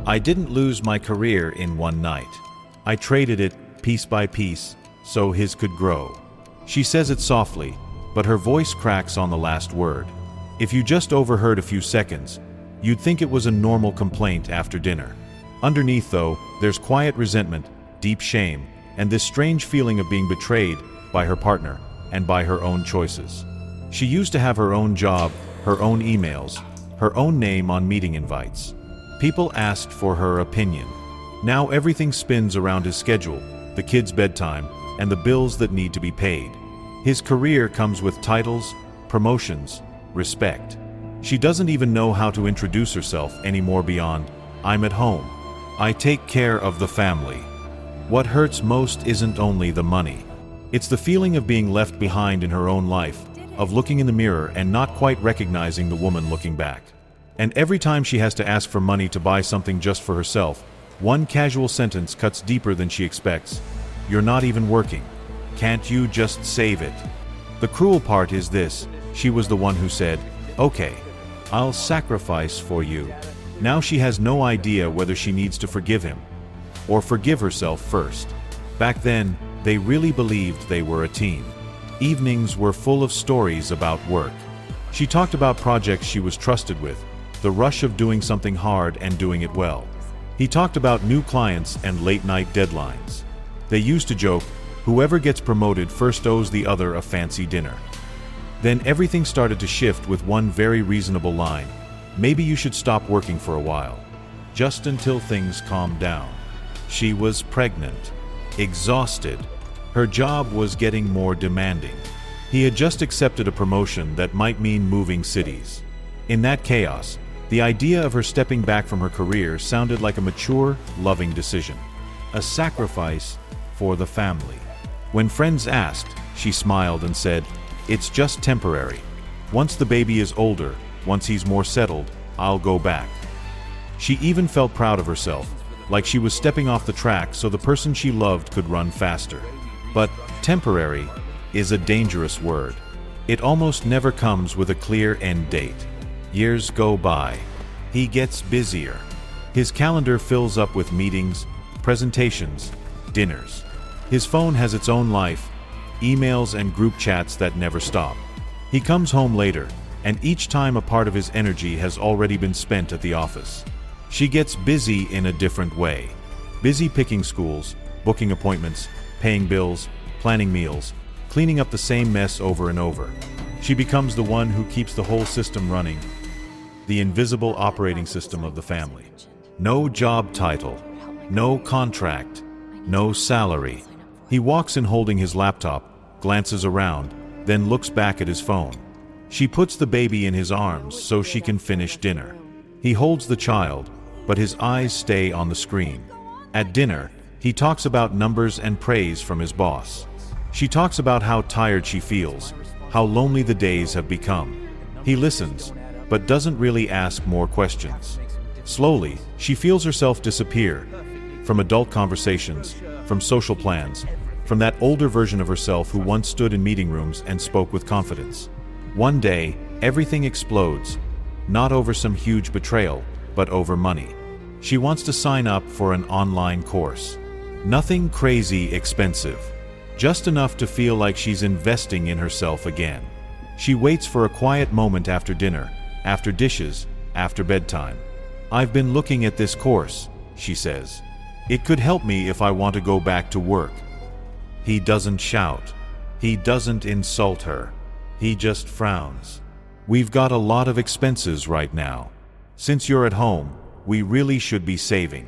I didn't lose my career in one night. I traded it, piece by piece, so his could grow. She says it softly, but her voice cracks on the last word. If you just overheard a few seconds, you'd think it was a normal complaint after dinner. Underneath, though, there's quiet resentment, deep shame, and this strange feeling of being betrayed by her partner and by her own choices. She used to have her own job, her own emails, her own name on meeting invites. People asked for her opinion. Now everything spins around his schedule, the kids' bedtime, and the bills that need to be paid. His career comes with titles, promotions, respect. She doesn't even know how to introduce herself anymore beyond, "I'm at home. I take care of the family." What hurts most isn't only the money. It's the feeling of being left behind in her own life, of looking in the mirror and not quite recognizing the woman looking back. And every time she has to ask for money to buy something just for herself, one casual sentence cuts deeper than she expects. "You're not even working. Can't you just save it?" The cruel part is this: she was the one who said, "Okay, I'll sacrifice for you." Now she has no idea whether she needs to forgive him or forgive herself first. Back then, they really believed they were a team. Evenings were full of stories about work. She talked about projects she was trusted with, the rush of doing something hard and doing it well. He talked about new clients and late-night deadlines. They used to joke, whoever gets promoted first owes the other a fancy dinner. Then everything started to shift with one very reasonable line: "Maybe you should stop working for a while, just until things calm down." She was pregnant, exhausted. Her job was getting more demanding. He had just accepted a promotion that might mean moving cities. In that chaos, the idea of her stepping back from her career sounded like a mature, loving decision. A sacrifice for the family. When friends asked, she smiled and said, "It's just temporary. Once the baby is older, once he's more settled, I'll go back." She even felt proud of herself, like she was stepping off the track so the person she loved could run faster. But temporary is a dangerous word. It almost never comes with a clear end date. Years go by. He gets busier. His calendar fills up with meetings, presentations, dinners. His phone has its own life, emails and group chats that never stop. He comes home later, and each time a part of his energy has already been spent at the office. She gets busy in a different way. Busy picking schools, booking appointments, paying bills, planning meals, cleaning up the same mess over and over. She becomes the one who keeps the whole system running, the invisible operating system of the family. No job title, no contract, no salary. He walks in holding his laptop, glances around, then looks back at his phone. She puts the baby in his arms so she can finish dinner. He holds the child, but his eyes stay on the screen. At dinner, he talks about numbers and praise from his boss. She talks about how tired she feels, how lonely the days have become. He listens, but doesn't really ask more questions. Slowly, she feels herself disappear. From adult conversations, from social plans, from that older version of herself who once stood in meeting rooms and spoke with confidence. One day, everything explodes, not over some huge betrayal, but over money. She wants to sign up for an online course. Nothing crazy expensive, just enough to feel like she's investing in herself again. She waits for a quiet moment after dinner, after dishes, after bedtime. "I've been looking at this course," she says. "It could help me if I want to go back to work." He doesn't shout. He doesn't insult her. He just frowns. "We've got a lot of expenses right now. Since you're at home, we really should be saving."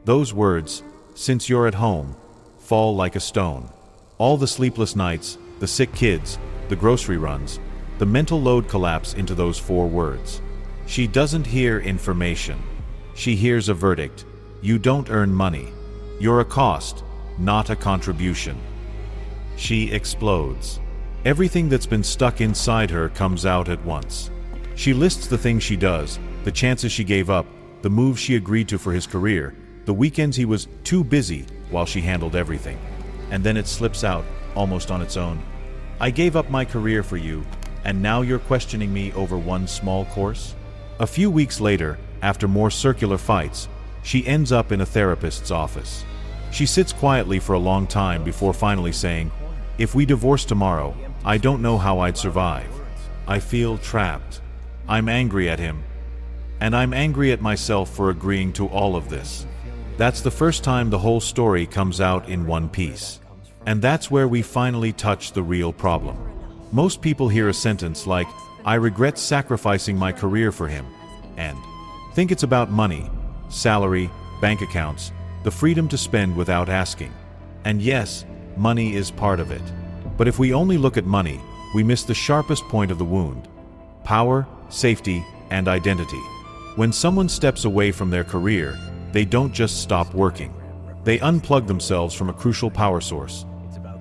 Those words, "since you're at home," fall like a stone. All the sleepless nights, the sick kids, the grocery runs, the mental load collapse into those 4 words. She doesn't hear information. She hears a verdict. You don't earn money. You're a cost, not a contribution. She explodes. Everything that's been stuck inside her comes out at once. She lists the things she does, the chances she gave up, the moves she agreed to for his career, the weekends he was too busy while she handled everything. And then it slips out, almost on its own. "I gave up my career for you, and now you're questioning me over one small course?" A few weeks later, after more circular fights, she ends up in a therapist's office. She sits quietly for a long time before finally saying, "If we divorce tomorrow, I don't know how I'd survive. I feel trapped. I'm angry at him. And I'm angry at myself for agreeing to all of this." That's the first time the whole story comes out in one piece. And that's where we finally touch the real problem. Most people hear a sentence like, "I regret sacrificing my career for him," and think it's about money, salary, bank accounts, the freedom to spend without asking. And yes, money is part of it. But if we only look at money, we miss the sharpest point of the wound: power, safety, and identity. When someone steps away from their career, they don't just stop working. They unplug themselves from a crucial power source.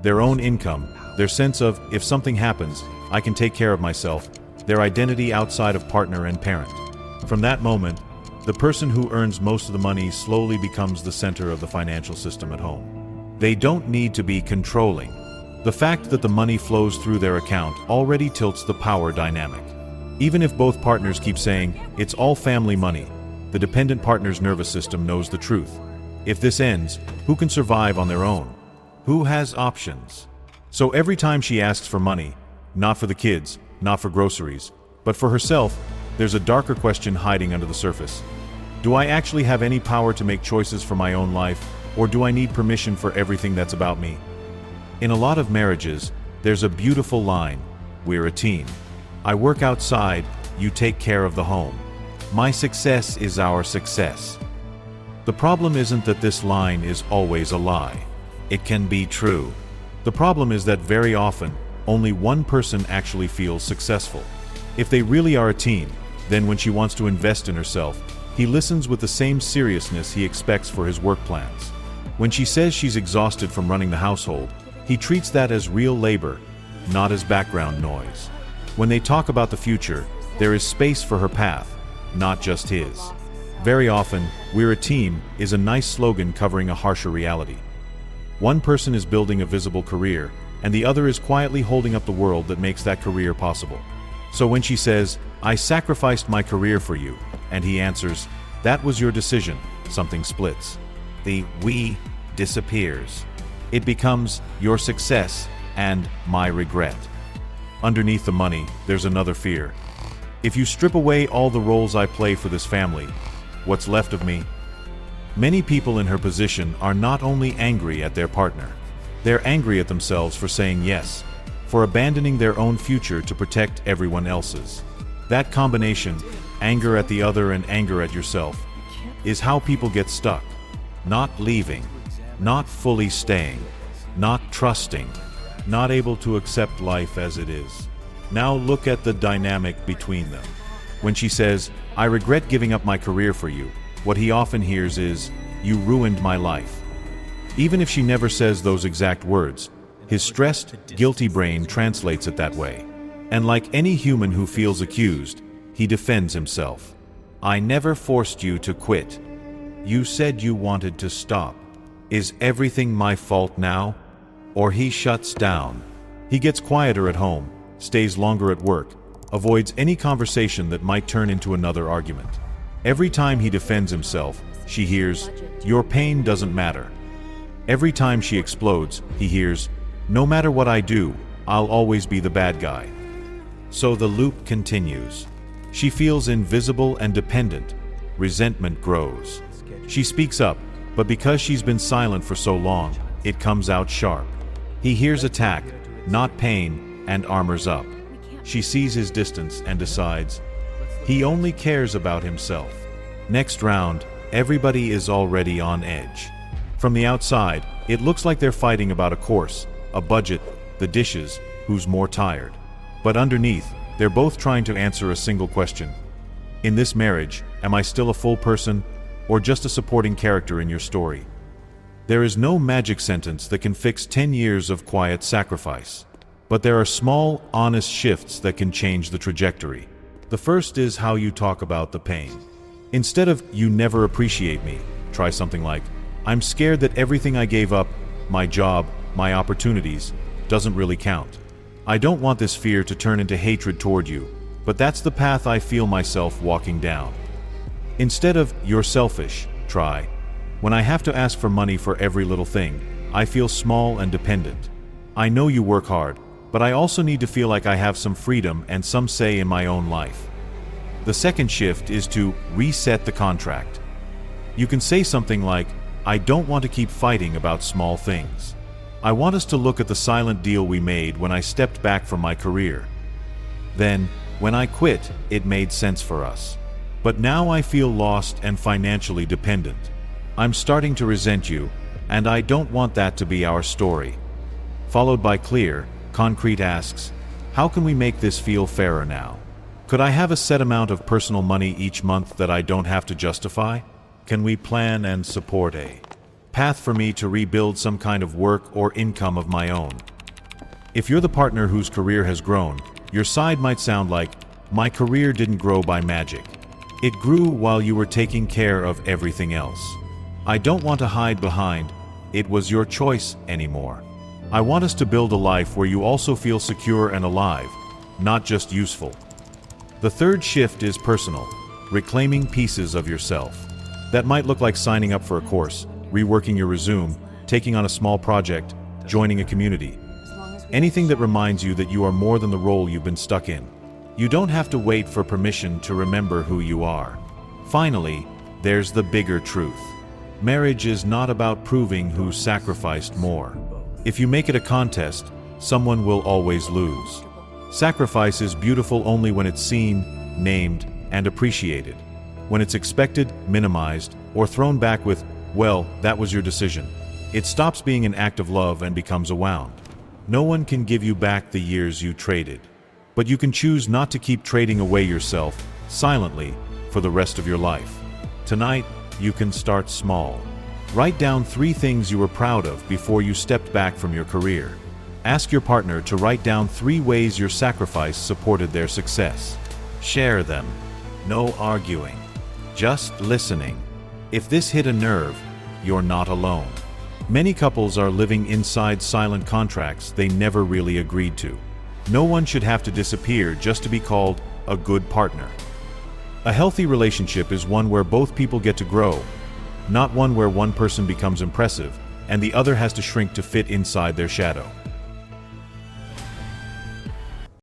Their own income, their sense of, if something happens, I can take care of myself, their identity outside of partner and parent. From that moment, the person who earns most of the money slowly becomes the center of the financial system at home. They don't need to be controlling. The fact that the money flows through their account already tilts the power dynamic. Even if both partners keep saying, "It's all family money," the dependent partner's nervous system knows the truth. If this ends, who can survive on their own? Who has options? So every time she asks for money, not for the kids, not for groceries, but for herself, there's a darker question hiding under the surface. Do I actually have any power to make choices for my own life, or do I need permission for everything that's about me? In a lot of marriages, there's a beautiful line: "We're a team. I work outside, you take care of the home. My success is our success." The problem isn't that this line is always a lie. It can be true. The problem is that very often, only one person actually feels successful. If they really are a team, then when she wants to invest in herself, he listens with the same seriousness he expects for his work plans. When she says she's exhausted from running the household, he treats that as real labor, not as background noise. When they talk about the future, there is space for her path, not just his. Very often, "We're a team" is a nice slogan covering a harsher reality. One person is building a visible career, and the other is quietly holding up the world that makes that career possible. So when she says, "I sacrificed my career for you," and he answers, "That was your decision," something splits. The "we" disappears. It becomes "your success" and "my regret." Underneath the money, there's another fear. If you strip away all the roles I play for this family, what's left of me? Many people in her position are not only angry at their partner, they're angry at themselves for saying yes, for abandoning their own future to protect everyone else's. That combination, anger at the other and anger at yourself, is how people get stuck. Not leaving, not fully staying, not trusting, not able to accept life as it is. Now look at the dynamic between them. When she says, "I regret giving up my career for you," what he often hears is, "You ruined my life." Even if she never says those exact words, his stressed, guilty brain translates it that way. And like any human who feels accused, he defends himself. "I never forced you to quit. You said you wanted to stop. Is everything my fault now?" Or he shuts down. He gets quieter at home, stays longer at work, avoids any conversation that might turn into another argument. Every time he defends himself, she hears, "Your pain doesn't matter." Every time she explodes, he hears, "No matter what I do, I'll always be the bad guy." So the loop continues. She feels invisible and dependent. Resentment grows. She speaks up, but because she's been silent for so long, it comes out sharp. He hears attack, not pain, and armors up. She sees his distance and decides, he only cares about himself. Next round, everybody is already on edge. From the outside, it looks like they're fighting about a course, a budget, the dishes, who's more tired. But underneath, they're both trying to answer a single question. In this marriage, am I still a full person, or just a supporting character in your story? There is no magic sentence that can fix 10 years of quiet sacrifice. But there are small, honest shifts that can change the trajectory. The first is how you talk about the pain. Instead of "you never appreciate me," try something like, "I'm scared that everything I gave up, my job, my opportunities, doesn't really count. I don't want this fear to turn into hatred toward you, but that's the path I feel myself walking down." Instead of "you're selfish," try. When I have to ask for money for every little thing, I feel small and dependent. I know you work hard, but I also need to feel like I have some freedom and some say in my own life. The second shift is to reset the contract. You can say something like, I don't want to keep fighting about small things. I want us to look at the silent deal we made when I stepped back from my career. Then, when I quit, it made sense for us. But now I feel lost and financially dependent. I'm starting to resent you, and I don't want that to be our story. Followed by clear, concrete asks, how can we make this feel fairer now? Could I have a set amount of personal money each month that I don't have to justify? Can we plan and support a path for me to rebuild some kind of work or income of my own? If you're the partner whose career has grown, your side might sound like, my career didn't grow by magic. It grew while you were taking care of everything else. I don't want to hide behind, it was your choice anymore. I want us to build a life where you also feel secure and alive, not just useful. The third shift is personal, reclaiming pieces of yourself. That might look like signing up for a course, reworking your resume, taking on a small project, joining a community. Anything that reminds you that you are more than the role you've been stuck in. You don't have to wait for permission to remember who you are. Finally, there's the bigger truth. Marriage is not about proving who sacrificed more. If you make it a contest, someone will always lose. Sacrifice is beautiful only when it's seen, named, and appreciated. When it's expected, minimized, or thrown back with, well, that was your decision, it stops being an act of love and becomes a wound. No one can give you back the years you traded. But you can choose not to keep trading away yourself, silently, for the rest of your life. Tonight, you can start small. Write down 3 things you were proud of before you stepped back from your career. Ask your partner to write down 3 ways your sacrifice supported their success. Share them. No arguing. Just listening. If this hit a nerve, you're not alone. Many couples are living inside silent contracts they never really agreed to. No one should have to disappear just to be called a good partner. A healthy relationship is one where both people get to grow, not one where one person becomes impressive and the other has to shrink to fit inside their shadow.